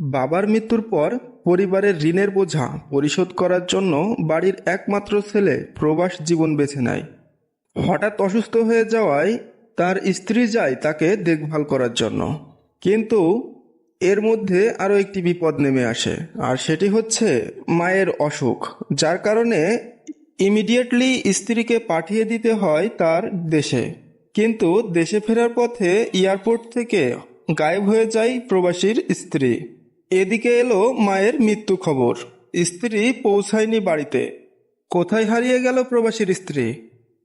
বাবার মৃত্যুর পর পরিবারের ঋণের বোঝা পরিশোধ করার জন্য বাড়ির একমাত্র ছেলে প্রবাস জীবন বেছে নেয়। হঠাৎ অসুস্থ হয়ে যাওয়ায় তার স্ত্রী যায় তাকে দেখভাল করার জন্য। কিন্তু এর মধ্যে আরও একটি বিপদ নেমে আসে, আর সেটি হচ্ছে মায়ের অসুখ, যার কারণে ইমিডিয়েটলি স্ত্রীকে পাঠিয়ে দিতে হয় তার দেশে। কিন্তু দেশে ফেরার পথে এয়ারপোর্ট থেকে গায়েব হয়ে যায় প্রবাসীর স্ত্রী। এদিকে এলো মায়ের মৃত্যু খবর, স্ত্রী পৌঁছায়নি বাড়িতে। কোথায় হারিয়ে গেল প্রবাসীর স্ত্রী?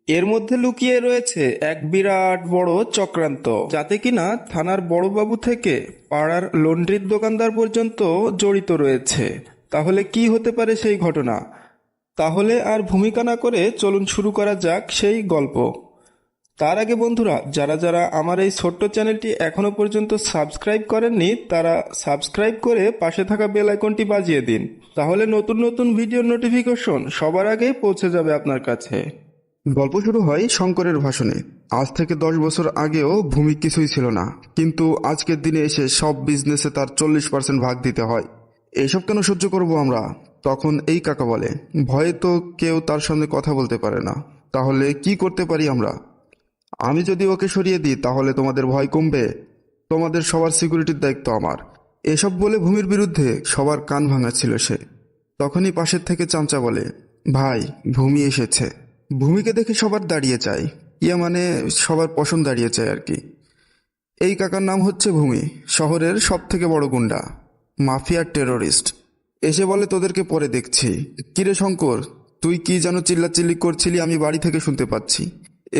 এর মধ্যে লুকিয়ে রয়েছে এক বিরাট বড় চক্রান্ত, যাতে কিনা থানার বড়বাবু থেকে পাড়ার লন্ড্রির দোকানদার পর্যন্ত জড়িত রয়েছে। তাহলে কি হতে পারে সেই ঘটনা? তাহলে আর ভূমিকা না করে চলুন শুরু করা যাক সেই গল্প। তার আগে বন্ধুরা, যারা যারা আমার এই ছোট্ট চ্যানেলটি এখনো পর্যন্ত সাবস্ক্রাইব করেননি, তারা সাবস্ক্রাইব করে পাশে থাকা বেল আইকনটি বাজিয়ে দিন। তাহলে নতুন নতুন ভিডিওর নোটিফিকেশন সবার আগেই পৌঁছে যাবে আপনার কাছে। গল্প শুরু হয় শঙ্করের ভাষণে। আজ থেকে 10 বছর আগেও ভূমি কিছুই ছিল না, কিন্তু আজকের দিনে এসে সব বিজনেসে তার 40% ভাগ দিতে হয়। এইসব কেন সহ্য করব আমরা? তখন এই কাকা বলে, ভয়ে তো কেউ তার সামনে কথা বলতে পারে না। তাহলে কি করতে পারি আমরা? আমি যদি ওকে সরিয়ে দিই তাহলে তোমাদের ভয় কমবে। তোমাদের সবার সিকিউরিটির দায়িত্ব আমার। এসব বলে ভূমির বিরুদ্ধে সবার কান ভাঙাচ্ছিল সে। তখনই পাশের থেকে চামচা বলে, ভাই, ভূমি এসেছে। ভূমিকে দেখে সবার দাঁড়িয়ে যায়। মানে সবার পছন্দ দাঁড়িয়ে যায় আর কি। এই কাকার নাম হচ্ছে ভূমি, শহরের সব থেকে বড় গুন্ডা, মাফিয়ার টেরোরিস্ট। এসে বলে, তোদেরকে পরে দেখছি। কিরে শঙ্কর, তুই কি যেন চিল্লাচিল্লি করছিলি, আমি বাড়ি থেকে শুনতে পাচ্ছি।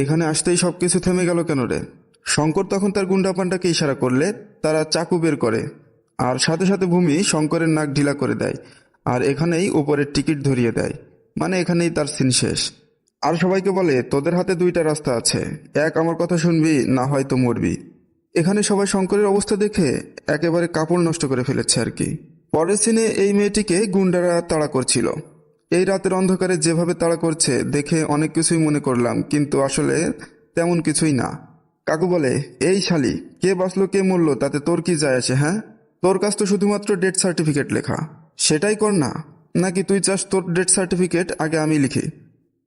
এখানে আসতেই সবকিছু থেমে গেল কেন রে? শঙ্কর তখন তার গুন্ডা পান্ডাকে ইশারা করলে তারা চাকু বের করে, আর সাথে সাথে ভূমি শঙ্করের নাক ঢিলা করে দেয়, আর এখানেই উপরের টিকিট ধরিয়ে দেয়। মানে এখানেই তার সিন শেষ। আর সবাইকে বলে, তোদের হাতে দুইটা রাস্তা আছে, এক আমার কথা শুনবি, না হয়তো মরবি। এখানে সবাই শঙ্করের অবস্থা দেখে একেবারে কাপড় নষ্ট করে ফেলেছে আর কি। পরের সিনে এই মেয়েটিকে গুন্ডারা তাড়া করছিল। এই রাতের অন্ধকারে যেভাবে তাড়া করছে দেখে অনেক কিছুই মনে করলাম, কিন্তু আসলে তেমন কিছুই না। কাকু বলে, এই শালি, কে বাঁচলো কে মরলো তাতে তোর কি যায় আসে? হ্যাঁ, তোর কাছ তো শুধুমাত্র ডেথ সার্টিফিকেট লেখা, সেটাই কর না। নাকি তুই চাস তোর ডেথ সার্টিফিকেট আগে আমি লিখি?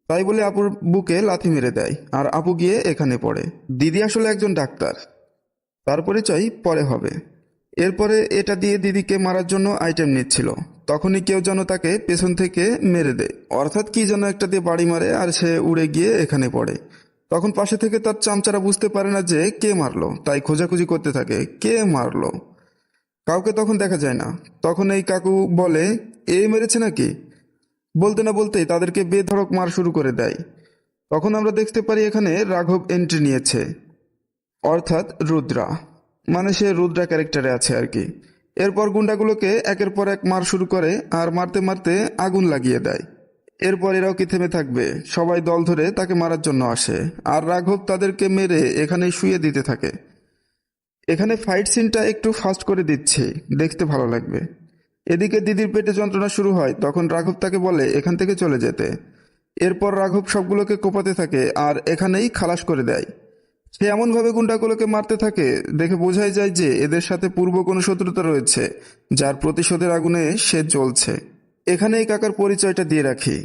তাই বলে আপুর বুকে লাথি মেরে দেয়, আর আপু গিয়ে এখানে পড়ে। দিদি আসলে একজন ডাক্তার, তার পরিচয় পরে হবে। এরপরে এটা দিয়ে দিদিকে মারার জন্য আইটেম নিচ্ছিল, তখনই কেউ যেন তাকে পেছন থেকে মেরে দেয়, অর্থাৎ কি যেন একটা দিয়ে বাড়ি মারে, আর সে উড়ে গিয়ে এখানে পড়ে। তখন পাশে থেকে তার চামচারা বুঝতে পারে না যে কে মারলো, তাই খোঁজাখুঁজি করতে থাকে কে মারলো। কাউকে তখন দেখা যায় না। তখন এই কাকু বলে, এই মেরেছে নাকি? বলতে না বলতেই তাদেরকে বেধড়ক মার শুরু করে দেয়। তখন আমরা দেখতে পারি এখানে রাঘব এন্ট্রি নিয়েছে, অর্থাৎ রুদ্রা। মানে সে রুদ্রা ক্যারেক্টারে আছে আর কি। এরপর গুন্ডাগুলোকে একের পর এক মার শুরু করে, আর মারতে মারতে আগুন লাগিয়ে দেয়। এরপর এরাও কি থেমে থাকবে? সবাই দল ধরে তাকে মারার জন্য আসে, আর রাঘব তাদেরকে মেরে এখানে শুয়ে দিতে থাকে। এখানে ফাইট সিনটা একটু ফাস্ট করে দিচ্ছে, দেখতে ভালো লাগবে। এদিকে দিদির পেটে যন্ত্রণা শুরু হয়, তখন রাঘব তাকে বলে এখান থেকে চলে যেতে। এরপর রাঘব সবগুলোকে কোপাতে থাকে, আর এখানেই খালাস করে দেয়। সে এমনভাবে গুন্ডাগুলোকে মারতে থাকে, দেখে বোঝাই যায় যে এদের সাথে পূর্ব কোনো শত্রুতা রয়েছে, যার প্রতিশোধের আগুনে সে জ্বলছে। এখানে এই কাকার পরিচয়টা দিয়ে রাখি।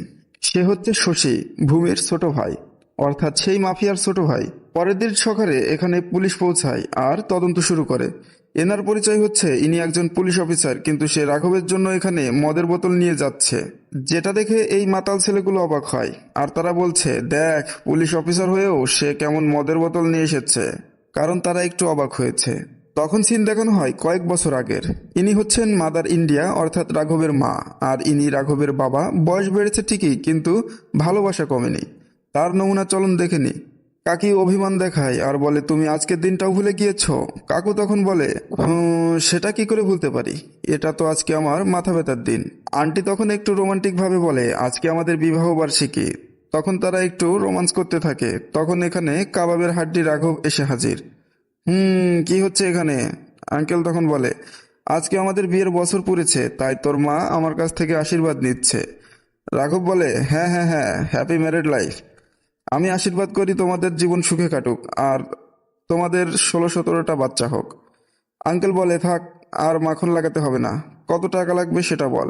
সে হচ্ছে শশী, ভূমির ছোট ভাই, অর্থাৎ সেই মাফিয়ার ছোট ভাই। পরের দিন সকালে এখানে পুলিশ পৌঁছায় আর তদন্ত শুরু করে। এনার পরিচয় হচ্ছে ইনি একজন পুলিশ অফিসার, কিন্তু সে রাঘবের জন্য এখানে মদের বোতল নিয়ে যাচ্ছে, যেটা দেখে এই মাতাল ছেলেগুলো অবাক হয়। আর তারা বলছে, দেখ, পুলিশ অফিসার হয়েও সে কেমন মদের বোতল নিয়ে এসেছে। কারণ তারা একটু অবাক হয়েছে। তখন সিন দেখানো হয় কয়েক বছর আগের। ইনি হচ্ছেন মাদার ইন্ডিয়া, অর্থাৎ রাঘবের মা, আর ইনি রাঘবের বাবা। বয়স বেড়েছে ঠিকই, কিন্তু ভালোবাসা কমেনি। তার নমুনা চলন দেখেনি। কাকি অভিমান দেখায় আর বলে, তুমি আজকের দিনটাও ভুলে গিয়েছো? কাকু তখন বলে, সেটা কি করে ভুলতে পারি, এটা তো আজকে আমার মাথা ব্যথার দিন। আন্টি তখন একটু রোমান্টিক ভাবে বলে, আজকে আমাদের বিবাহ বার্ষিকী। তখন তারা একটু রোমান্স করতে থাকে। তখন এখানে কাবাবের হাড্ডি রাঘব এসে হাজির। কি হচ্ছে এখানে? আঙ্কেল তখন বলে, আজকে আমাদের বিয়ের বছর পুড়েছে, তাই তোর মা আমার কাছ থেকে আশীর্বাদ নিচ্ছে। রাঘব বলে, হ্যাঁ হ্যাঁ হ্যাঁ, হ্যাপি ম্যারেড লাইফ। আমি আশীর্বাদ করি তোমাদের জীবন সুখে কাটুক, আর তোমাদের 16-17টা বাচ্চা হোক। আঙ্কেল বলে, থাক, আর মাখন লাগাতে হবে না। কত টাকা লাগবে সেটা বল।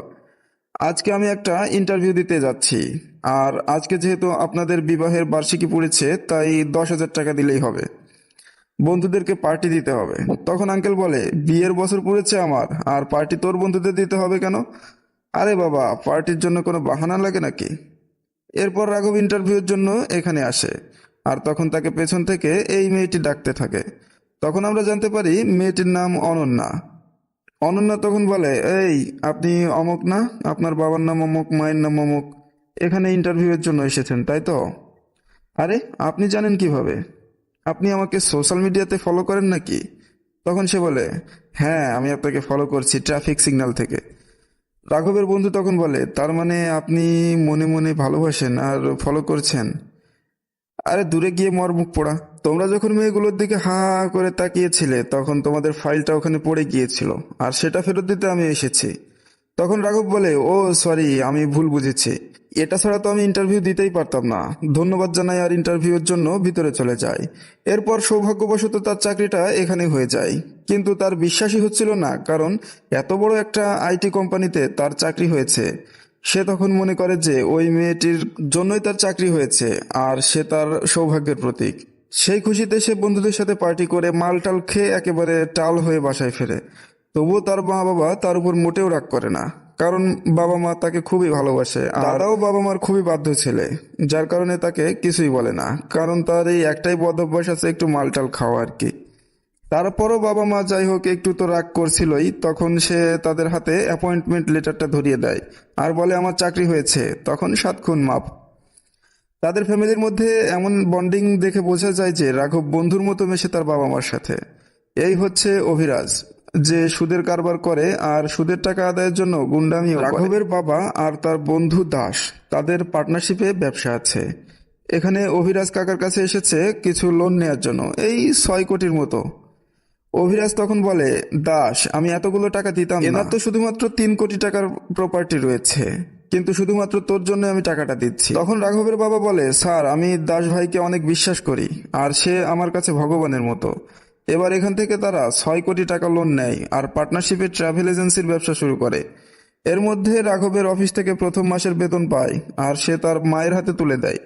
আজকে আমি একটা ইন্টারভিউ দিতে যাচ্ছি, আর আজকে যেহেতু আপনাদের বিবাহের বার্ষিকী পড়েছে তাই 10,000 টাকা দিলেই হবে। বন্ধুদেরকে পার্টি দিতে হবে। তখন আঙ্কেল বলে, বিয়ের বছর পড়েছে আমার, আর পার্টি তোর বন্ধুদের দিতে হবে কেন? আরে বাবা, পার্টির জন্য কোনো বাহানা লাগে নাকি? এরপর রাঘব ইন্টারভিউর জন্য এখানে আসে, আর তখন তাকে পেছন থেকে এই মেয়েটি ডাকতে থাকে। তখন আমরা জানতে পারি মেয়েটির নাম অনন্যা। অনন্যা তখন বলে, এই আপনি অমুক না? আপনার বাবার নাম অমুক, মায়ের নাম অমুক, এখানে ইন্টারভিউয়ের জন্য এসেছেন তাই তো? আরে আপনি জানেন কিভাবে? আপনি আমাকে সোশ্যাল মিডিয়াতে ফলো করেন নাকি? তখন সে বলে, হ্যাঁ আমি আপনাকে ফলো করছি ট্রাফিক সিগন্যাল থেকে। রাঘবের বন্ধু তখন বলে, তার মানে আপনি মনে মনে ভালোবাসেন আর ফলো করছেন? আরে দূরে গিয়ে মর মুখ পোড়া। তোমরা যখন মেয়েগুলোর দিকে হা হা করে তাকিয়েছিলে তখন তোমাদের ফাইলটা ওখানে পড়ে গিয়েছিল, আর সেটা ফেরত দিতে আমি এসেছি। তখন রাঘব বলে, ও সরি, আমি ভুল বুঝেছি। এটা ছাড়া তো আমি ইন্টারভিউ দিতেই পারতাম না। ধন্যবাদ জানাই আর ইন্টারভিউর জন্য ভিতরে চলে যায়। এরপর সৌভাগ্যবশত তার চাকরিটা এখানে হয়ে যায়, কিন্তু তার বিশ্বাসই হচ্ছিল না, কারণ এত বড় একটা আইটি কোম্পানিতে তার চাকরি হয়েছে। সে তখন মনে করে যে ওই মেয়েটির জন্যই তার চাকরি হয়েছে, আর সে তার সৌভাগ্যের প্রতীক। সেই খুশিতে সে বন্ধুদের সাথে পার্টি করে মাল টাল খেয়ে একেবারে টাল হয়ে বাসায় ফেরে। তবুও তার মা বাবা তার উপর মোটেও রাগ করে না, কারণ বাবা মা তাকে খুবই ভালোবাসে। আর দাদাও বাবা মার খুবই বাধ্য ছেলে, যার কারণে তাকে কিছুই বলে না, কারণ তার এই একটাই বদ অভ্যাস আছে, একটু মালটাল খাওয়া আর কি। তারপরও বাবা মা যাই হোক একটু তো রাগ করছিলই। তখন সে তাদের হাতে অ্যাপয়েন্টমেন্ট লেটারটা ধরিয়ে দেয় আর বলে, আমার চাকরি হয়েছে। তখন 7 খুন মাপ। তাদের ফ্যামিলির মধ্যে এমন বন্ডিং দেখে বোঝা যায় যে রাঘব বন্ধুর মতো মেশে তার বাবা মার সাথে। এই হচ্ছে অভিরাজ, যে সুদের কারবার করে আর সুদের টাকা আদায়ের জন্য গুন্ডামিও করে। রাঘবের বাবা আর তার বন্ধু দাস, তাদের পার্টনারশিপে ব্যবসা আছে। এখানে অভিরাজ কাকার কাছে এসেছে কিছু লোন নেয়ার জন্য, এই 6 কোটির মতো। অভিরাজ তখন বলে, দাস আমি এতগুলো টাকা দিতাম না, এনার তো শুধুমাত্র 3 কোটি টাকার প্রপার্টি রয়েছে, কিন্তু শুধুমাত্র তোর জন্য আমি টাকাটা দিচ্ছি। তখন রাঘবের বাবা বলে, স্যার আমি দাস ভাইকে অনেক বিশ্বাস করি, আর সে আমার কাছে ভগবানের মতো। এবার এখান থেকে তারা 6 কোটি টাকা লোন নেয় আর পার্টনারশিপে ট্রাভেল এজেন্সির ব্যবসা শুরু করে। এর মধ্যে রাঘবের অফিস থেকে প্রথম মাসের বেতন পায়, আর সে তার মায়ের হাতে তুলে দেয়।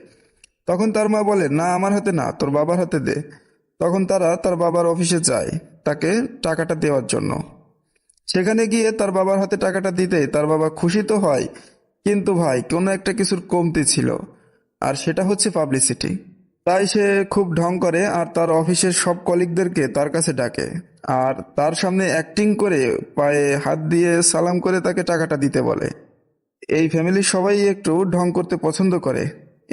তখন তার মা বলে, না আমার হাতে না, তোর বাবার হাতে দে। তখন তারা তার বাবার অফিসে যায় তাকে টাকাটা দেওয়ার জন্য। সেখানে গিয়ে তার বাবার হাতে টাকাটা দিতেই তার বাবা খুশি তো হয়, কিন্তু ভাই কোনো একটা কিছুর কমতি ছিল, আর সেটা হচ্ছে পাবলিসিটি। তাই সে খুব ঢং করে আর তার অফিসের সব কলিগদেরকে তার কাছে ডাকে, আর তার সামনে অ্যাক্টিং করে পায়ে হাত দিয়ে সালাম করে তাকে টাকাটা দিতে বলে। এই ফ্যামিলির সবাই একটু ঢং করতে পছন্দ করে,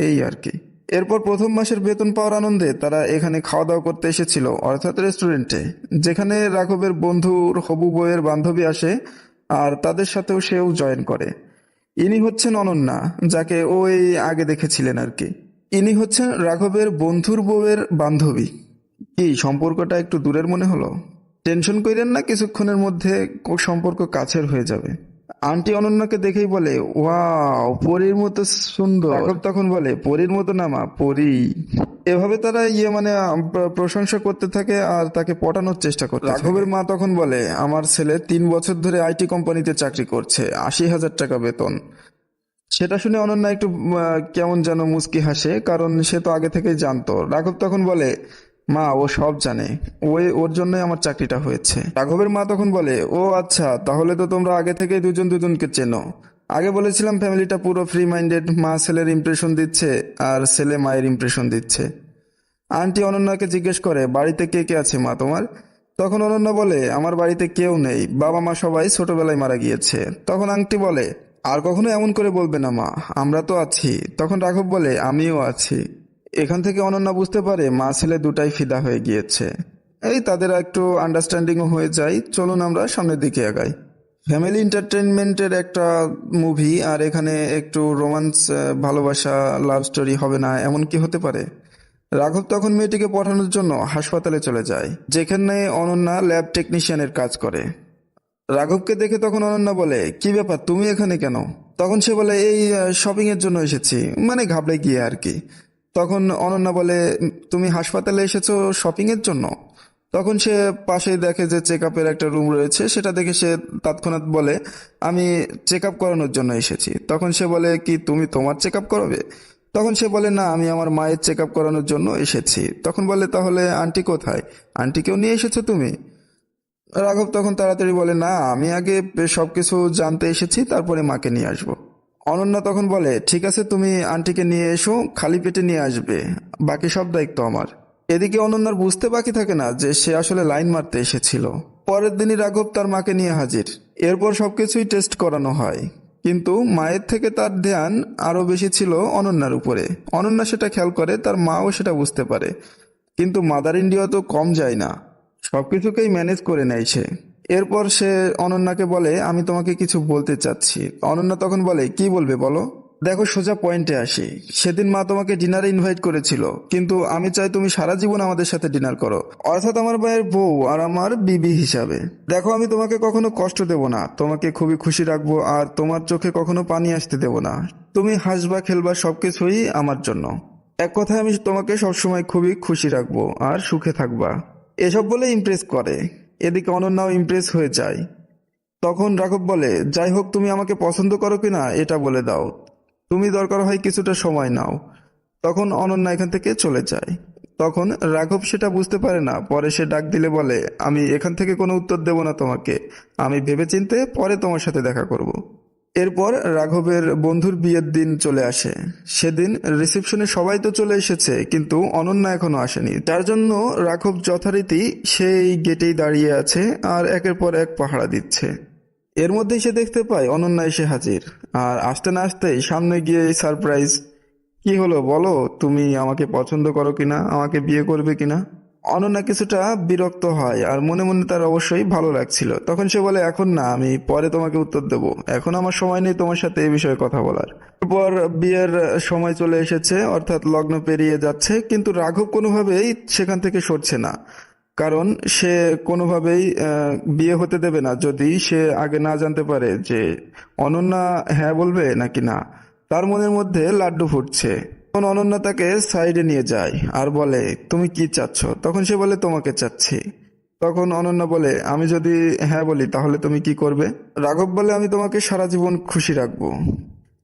এই আর কি। এরপর প্রথম মাসের বেতন পাওয়ার আনন্দে তারা এখানে খাওয়া দাওয়া করতে এসেছিল, অর্থাৎ রেস্টুরেন্টে, যেখানে রাঘবের বন্ধুর হবু বউয়ের বান্ধবী আসে, আর তাদের সাথেও সেও জয়েন করে। ইনি হচ্ছেন অনন্যা, যাকে ওই আগে দেখেছিলেন আর কি। ইনি হচ্ছেন রাঘবের বন্ধুর বউয়ের বান্ধবী। কি সম্পর্কটা একটু দূরের মনে হলো? টেনশন কইরেন না, কিছুক্ষণের মধ্যে সম্পর্ক কাছের হয়ে যাবে। আন্টি অনন্যাকে দেখেই বলে, ওয়াও পরীর মতো সুন্দর। রাঘব তখন বলে, পরীর মতো না মা, পরী। এভাবে তারা মানে প্রশংসা করতে থাকে আর তাকে পটানোর চেষ্টা করতে থাকে। রাঘবের মা তখন বলে, আমার ছেলে 3 বছর ধরে আইটি কোম্পানিতে চাকরি করছে, 80,000 টাকা বেতন। সেটা শুনে অনন্যা একটু কেমন যেন মুচকি হাসে, কারণ সে তো আগে থেকেই জানতো। রাঘব তখন বলে, মা ও সব জানে, ওর জন্যই আমার চাকরিটা হয়েছে। রাঘবের মা তখন বলে, ও আচ্ছা, তাহলে তো তোমরা আগে থেকেই দুজন দুজনকে চেনো। আগে বলেছিলাম ফ্যামিলিটা পুরো ফ্রি মাইন্ডেড, মা ছেলের ইমপ্রেশন দিচ্ছে আর ছেলে মায়ের ইমপ্রেশন দিচ্ছে। আন্টি অনন্যাকে জিজ্ঞেস করে, বাড়িতে কে কে আছে মা তোমার? তখন অনন্যা বলে, আমার বাড়িতে কেউ নেই, বাবা মা সবাই ছোটবেলায় মারা গিয়েছে। তখন আন্টি বলে, আর কখনো এমন করে বলবে না মা, আমরা তো আছি। তখন রাঘব বলে, আমিও আছি। এখান থেকে অনন্যা বুঝতে পারে মা ছেলে দুটাই ফিদা হয়ে গিয়েছে। এই তাদের একটু আন্ডারস্ট্যান্ডিংও হয়ে যায়। চলুন আমরা সামনের দিকে আগাই। ফ্যামিলি এন্টারটেনমেন্টের একটা মুভি, আর এখানে একটু রোমান্স, ভালোবাসা, লাভ স্টোরি হবে না এমন কি হতে পারে? রাঘব তখন মেয়েটিকে পড়ানোর জন্য হাসপাতালে চলে যায়, যেখানে অনন্যা ল্যাব টেকনিশিয়ানের কাজ করে। রাঘবকে দেখে তখন অনন্যা বলে, কি ব্যাপার, তুমি এখানে কেন? তখন সে বলে, এই শপিং এর জন্য এসেছি, মানে ঘাবড়ে গিয়ে আর কি। তখন অনন্যা বলে, তুমি হাসপাতালে এসেছো শপিং এর জন্য? তখন সে পাশেই দেখে যে চেক আপের একটা রুম রয়েছে, সেটা দেখে সে তৎক্ষণাৎ বলে, আমি চেক আপ করানোর জন্য এসেছি। তখন সে বলে, কি তুমি তোমার চেক আপ করাবে? তখন সে বলে, না, আমি আমার মায়ের চেক আপ করানোর জন্য এসেছি। তখন বলে, তাহলে আন্টি কোথায়? আন্টিকেও নিয়ে এসেছো তুমি? রাঘব তখন তাড়াতাড়ি বলে, না, আমি আগে সবকিছু জানতে এসেছি, তারপরে মাকে নিয়ে আসবো। অনন্যা তখন বলে, ঠিক আছে, তুমি আন্টিকে নিয়ে এসো, খালি পেটে নিয়ে আসবে, বাকি সব দায়িত্ব আমার। এদিকে অনন্যার বুঝতে বাকি থাকে না যে সে আসলে লাইন মারতে এসেছিল। পরের দিনই রাঘব তার মাকে নিয়ে হাজির। এরপর সবকিছুই টেস্ট করানো হয়, কিন্তু মায়ের থেকে তার ধ্যান আরো বেশি ছিল অনন্যার উপরে। অনন্যা সেটা খেয়াল করে, তার মাও সেটা বুঝতে পারে, কিন্তু মাদার ইন্ডিয়া তো কম যায় না, সবকিছুকেই ম্যানেজ করে নেয় সে। এরপর সে অনন্যাকে বলে, আমি তোমাকে কিছু বলতে চাচ্ছি। অনন্যা তখন বলে, কি বলবে বলো? দেখো, সোজা পয়েন্টে আসি। সেদিন মা তোমাকে ডিনারে ইনভাইট করেছিল, কিন্তু আমি চাই তুমি সারা জীবন আমাদের সাথে ডিনার করো, অর্থাৎ আমার ভাইয়ের বউ আর আমার বিবি হিসাবে। দেখো, আমি তোমাকে কখনো কষ্ট দেব না, তোমাকে খুবই খুশি রাখবো, আর তোমার চোখে কখনো পানি আসতে দেব না। তুমি হাসবা, খেলবা, সবকিছুই আমার জন্য। এক কথায় আমি তোমাকে সবসময় খুবই খুশি রাখবো আর সুখে থাকবা। এসব বলে ইমপ্রেস করে। এদিকে অনন্যাও ইমপ্রেস হয়ে যায়। তখন রাঘব বলে, যাই হোক, তুমি আমাকে পছন্দ করো কিনা এটা বলে দাও, তুমি দরকার হয় কিছুটা সময় নাও। তখন অনন্যা এখান থেকে চলে যায়। তখন রাঘব সেটা বুঝতে পারে না, পরে সে ডাক দিলে বলে, আমি এখান থেকে কোনো উত্তর দেব না তোমাকে, আমি ভেবেচিন্তে পরে তোমার সাথে দেখা করব। এরপর রাঘবের বন্ধুর বিয়ের দিন চলে আসে। সেদিন রিসেপশনে সবাই তো চলে এসেছে, কিন্তু অনন্যা এখনো আসেনি, যার জন্য রাঘব যথারীতি সেই গেটেই দাঁড়িয়ে আছে আর একের পর এক পাহারা দিচ্ছে। এর মধ্যেই সে দেখতে পায় অনন্যা এসে হাজির, আর আসতে না আসতেই সামনে গিয়ে সারপ্রাইজ। কি হলো বলো, তুমি আমাকে পছন্দ করো কিনা, আমাকে বিয়ে করবে কিনা? অনন্যা কিছুটা বিরক্ত হয়, আর মনে মনে তার অবশ্যই ভালো লাগছিল। তখন সে বলে, এখন না, আমি পরে তোমাকে উত্তর দেব, এখন আমার সময় নেই তোমার সাথে এই বিষয়ে কথা বলার। এরপর বিয়ের সময় চলে এসেছে, অর্থাৎ লগ্ন পেরিয়ে যাচ্ছে, কিন্তু রাঘব কোনোভাবেই সেখান থেকে সরছে না। কারণ সে কোনোভাবেই বিয়ে হতে দেবে না যদি সে আগে না জানতে পারে যে অনন্যা হ্যাঁ বলবে নাকি না। তার মনের মধ্যে লাড্ডু ফুটছে। তখন অনন্যা তাকে সাইডে নিয়ে যায় আর বলে, তুমি কি চাচ্ছ? তখন সে বলে, তোমাকে চাচ্ছি। তখন অনন্যা বলে, আমি যদি হ্যাঁ বলি তাহলে তুমি কি করবে? রাঘব বলে, আমি তোমাকে সারা জীবন খুশি রাখবো।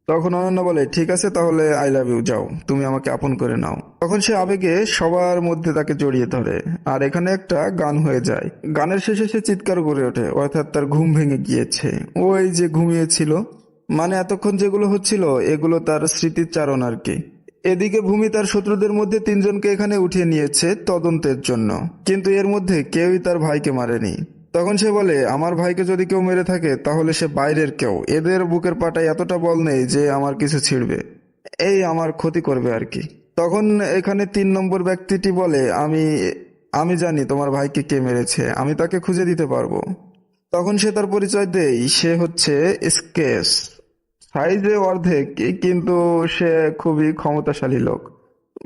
তখন অনন্যা বলে, ঠিক আছে, তাহলে আই লাভ ইউ, যাও, তুমি আমাকে আপন করে নাও। তখন সে আবেগে সবার মধ্যে তাকে জড়িয়ে ধরে, আর এখানে একটা গান হয়ে যায়। গানের শেষে সে চিৎকার করে ওঠে, অর্থাৎ তার ঘুম ভেঙে গিয়েছে। ওই যে ঘুমিয়েছিল, মানে এতক্ষণ যেগুলো হচ্ছিল এগুলো তার স্মৃতির চারণ আর কি। এদিকে ভূমি তার শত্রুদের মধ্যে তিনজনকে এখানে উঠিয়ে নিয়েছে তদন্তের জন্য, কিন্তু এর মধ্যে কেউই তার ভাইকে মারেনি। তখন সে বলে, আমার ভাইকে যদি কেউ মেরে থাকে তাহলে সে বাইরের কেউ, এদের বুকের পাটায় এতটা বল নেই যে আমার কিছু ছিঁড়বে, এই আমার ক্ষতি করবে আর কি। তখন এখানে 3 নম্বর ব্যক্তিটি বলে, আমি আমি জানি তোমার ভাইকে কে মেরেছে, আমি তাকে খুঁজে দিতে পারবো। তখন সে তার পরিচয় দেয়, সে হচ্ছে স্কেচ, সাইজে অর্ধেক, কিন্তু সে খুবই ক্ষমতাশালী লোক,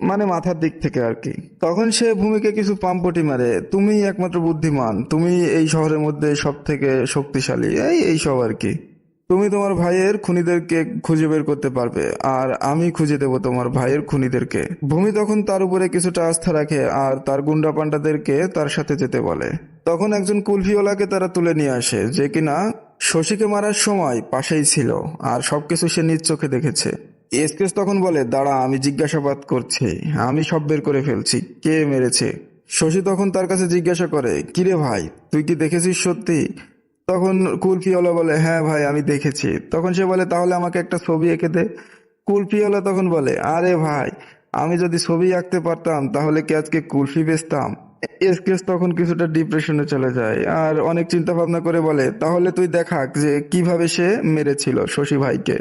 মানে মাথার দিক থেকে আর কি। তখন সে ভূমিকে কিছু পাম্পটি মারে, তুমি একমাত্র বুদ্ধিমান, তুমি এই শহরের মধ্যে সব থেকে শক্তিশালী, এই সব আর কি। তুমি তোমার ভাইয়ের খুনিদেরকে খুঁজে বের করতে পারবে, আর আমি খুঁজে দেব তোমার ভাইয়ের খুনিদেরকে। ভূমি তখন তার উপরে কিছুটা আস্থা রাখে আর তার গুন্ডা পান্ডাদেরকে তার সাথে যেতে বলে। তখন একজন কুলফিওয়ালাকে তারা তুলে নিয়ে আসে, যে কিনা শশীকে মারার সময় পাশেই ছিল, আর সবকিছু সে নিজ চোখে দেখেছে। এসকেস তখন বলে, দাঁড়া, আমি জিজ্ঞাসাবাদ করছি, আমি সব বের করে ফেলছি, কে মেরেছে। শশী তখন তার কাছে জিজ্ঞাসা করে, কিরে ভাই, তুই কি দেখেছিস সত্যি? তখন কুলফিওয়ালা বলে, হ্যাঁ ভাই, আমি দেখেছি। তখন সে বলে, তাহলে আমাকে একটা ছবি এঁকে দে। কুলফিওয়ালা তখন বলে, আরে ভাই, আমি যদি ছবি আঁকতে পারতাম তাহলে কি আজকে কুলফি বেচতাম? এসকেস তখন কিছুটা ডিপ্রেশনে চলে যায় আর অনেক চিন্তা ভাবনা করে বলে, তাহলে তুই দেখাক যে কিভাবে সে মেরেছিল শশী ভাইকে।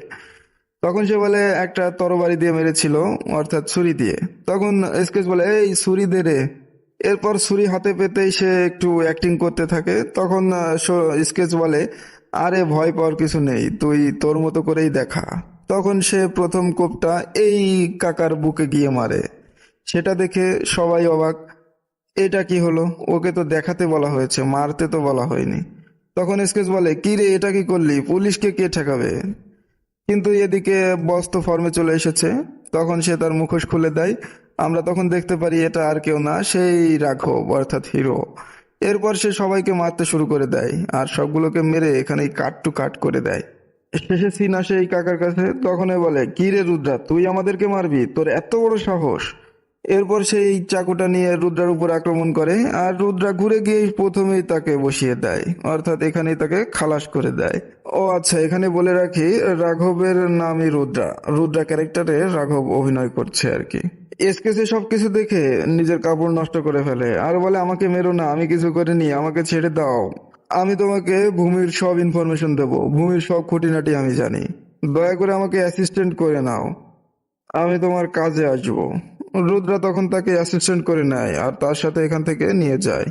তখন সে বলে, একটা তরবারি দিয়ে মেরেছিল, অর্থাৎ ছুরি দিয়ে। তখন স্কেচ বলে, এই ছুরি দে রে। এরপর ছুরি হাতে পেতেই সে একটু অ্যাক্টিং করতে থাকে। তখন স্কেচ বলে, আরে ভয় পাওয়ার কিছু নেই, তুই তোর মতো করেই দেখা। তখন সে প্রথম কোপটা এই কাকার বুকে গিয়ে মারে। সেটা দেখে সবাই অবাক, এটা কি হলো, ওকে তো দেখাতে বলা হয়েছে, মারতে তো বলা হয়নি। তখন স্কেচ বলে, কি রে, এটা কি করলি, পুলিশকে কে ঠেকাবে? কিন্তু এদিকে বস তো ফর্মে চলে এসেছে। তখন সে তার মুখোশ খুলে দেয় আমরা তখন দেখতে পারি এটা আর কেউ না, সেই রাঘব অর্থাৎ হিরো। এরপর সে সবাইকে মারতে শুরু করে দেয় আর সবগুলোকে মেরে এখানেই কাট টু কাট করে দেয়। শেষে সিন আসে এই কাকার কাছে, তখনই বলে, কি রে রুদ্রা, তুই আমাদেরকে মারবি, তোর এত বড় সাহস? এরপর সেই চাকুটা নিয়ে রুদ্রার উপর আক্রমণ করে আর রুদ্রা ঘুরে গিয়ে প্রথমেই তাকে বসিয়ে দেয়, অর্থাৎ এখানেই তাকে খালাস করে দেয়। ও আচ্ছা, এখানে বলে রাখি, রাঘবের নামই রুদ্রা। রুদ্রা ক্যারেক্টারে রাঘব অভিনয় করছে আর কি। এসকেসে সবকিছু দেখে নিজের কাপড় নষ্ট করে ফেলে আর বলে, আমাকে মেরো না, আমি কিছু করিনি, আমাকে ছেড়ে দাও। আমি তোমাকে ভূমির সব ইনফরমেশন দেবো, ভূমির সব খুঁটিনাটি আমি জানি। দয়া করে আমাকে অ্যাসিস্ট্যান্ট করে নাও, আমি তোমার কাজে আসবো। রুদ্রা তখন তাকে অ্যাসিস্ট্যান্ট করে নেয় আর তার সাথে এখান থেকে নিয়ে যায়।